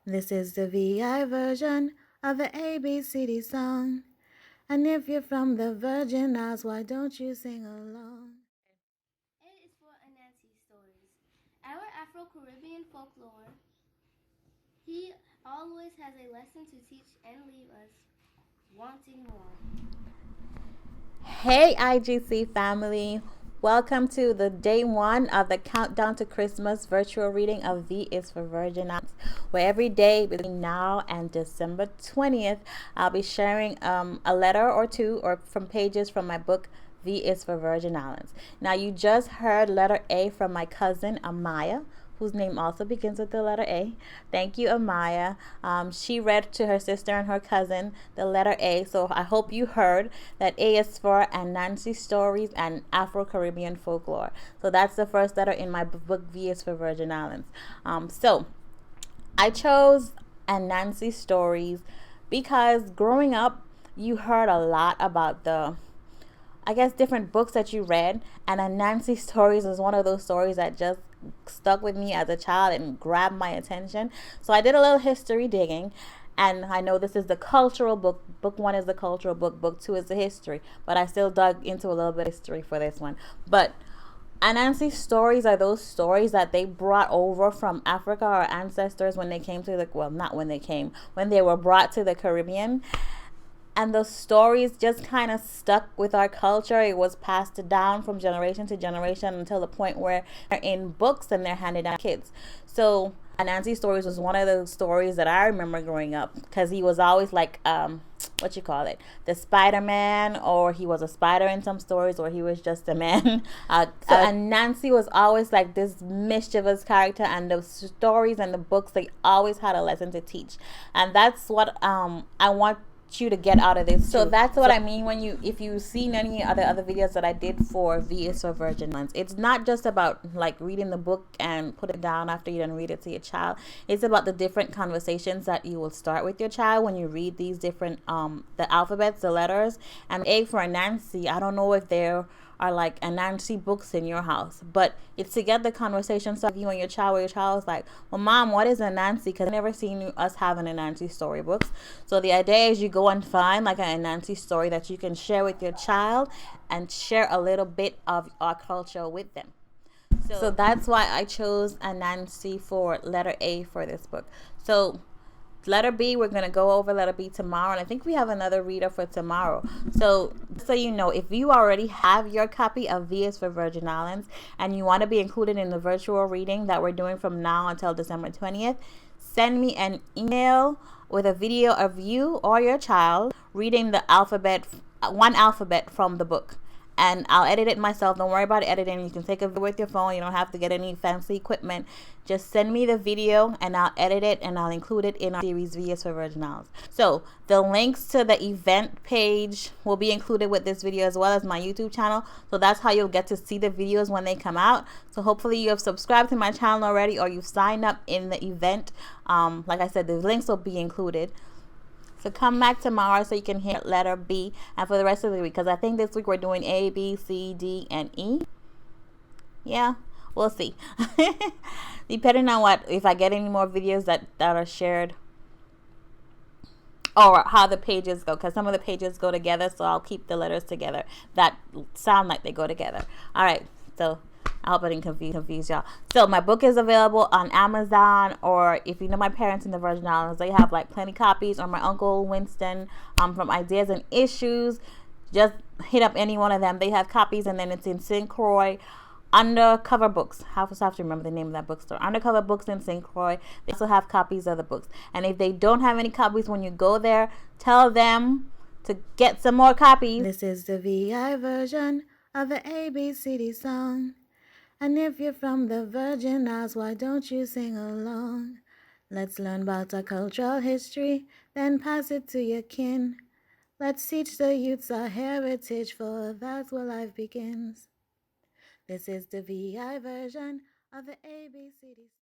This is the VI version of the ABCD song. And if you're from the Virgin Isles, why don't you sing along? A is for Anansi stories. Our Afro-Caribbean folklore. He always has a lesson to teach and leave us wanting more. Hey, IGC family. Welcome to the day one of the Countdown to Christmas virtual reading of V is for Virgin Islands, where every day between now and December 20th, I'll be sharing a letter or two or from pages from my book, V is for Virgin Islands. Now, you just heard letter A from my cousin, Aamiyah, whose name also begins with the letter A. Thank you, Aamiyah. She read to her sister and her cousin the letter A, so I hope you heard that A is for Anansi stories and Afro-Caribbean folklore. So that's the first letter in my book, V is for Virgin Islands. So I chose Anansi stories because growing up, you heard a lot about different books that you read, and Anansi stories is one of those stories that just stuck with me as a child and grabbed my attention. So I did a little history digging, and I know this is the cultural book. Book one is the cultural book. Book two is the history, but I still dug into a little bit of history for this one. But Anansi stories are those stories that they brought over from Africa, our ancestors, when they came to not when they came, when they were brought to the Caribbean, and those stories just kind of stuck with our culture. It was passed down from generation to generation until the point where they're in books and they're handed down to kids. So Anansi stories was one of those stories that I remember growing up, because he was always like the Spider-Man, or he was a spider in some stories, or he was just a man. Anansi was always like this mischievous character, and the stories and the books, they always had a lesson to teach, and that's what I want you to get out of this. So that's what I mean when if you've seen any other videos that I did for V is for Virgin Islands, it's not just about like reading the book and put it down after you done read it to your child. It's about the different conversations that you will start with your child when you read these different the alphabets, the letters. And A for Anansi, I don't know if there are like Anansi books in your house, but it's to get the conversation started with you and your child, where your child is like, well, mom, what is Anansi? Because I've never seen us have an Anansi storybooks. So the idea is you go and find like an Anansi story that you can share with your child and share a little bit of our culture with them. So that's why I chose Anansi for letter A for this book. So letter B, we're going to go over letter B tomorrow, and I think we have another reader for tomorrow. So you know, if you already have your copy of V is for Virgin Islands and you want to be included in the virtual reading that we're doing from now until December 20th, send me an email with a video of you or your child reading the one alphabet from the book, and I'll edit it myself. Don't worry about editing. You can take it with your phone. You don't have to get any fancy equipment. Just send me the video and I'll edit it and I'll include it in our series V is for Virgin Islands. So the links to the event page will be included with this video, as well as my YouTube channel. So that's how you'll get to see the videos when they come out. So hopefully you have subscribed to my channel already, or you've signed up in the event. Like I said, the links will be included. So come back tomorrow so you can hear letter B, and for the rest of the week, because I think this week we're doing A, B, C, D, and E. Yeah, we'll see. Depending on if I get any more videos that are shared, or how the pages go, because some of the pages go together, so I'll keep the letters together that sound like they go together. All right, so I hope I didn't confuse y'all. So my book is available on Amazon, or if you know my parents in the Virgin Islands, they have like plenty copies, or my uncle Winston from Ideas and Issues. Just hit up any one of them. They have copies, and then it's in St. Croix. Undercover Books. I have to remember the name of that bookstore. Undercover Books in St. Croix. They also have copies of the books. And if they don't have any copies when you go there, tell them to get some more copies. This is the VI version of the ABCD song. And if you're from the Virgin Isles, why don't you sing along? Let's learn about our cultural history, then pass it to your kin. Let's teach the youths our heritage, for that's where life begins. This is the VI version of the ABCD.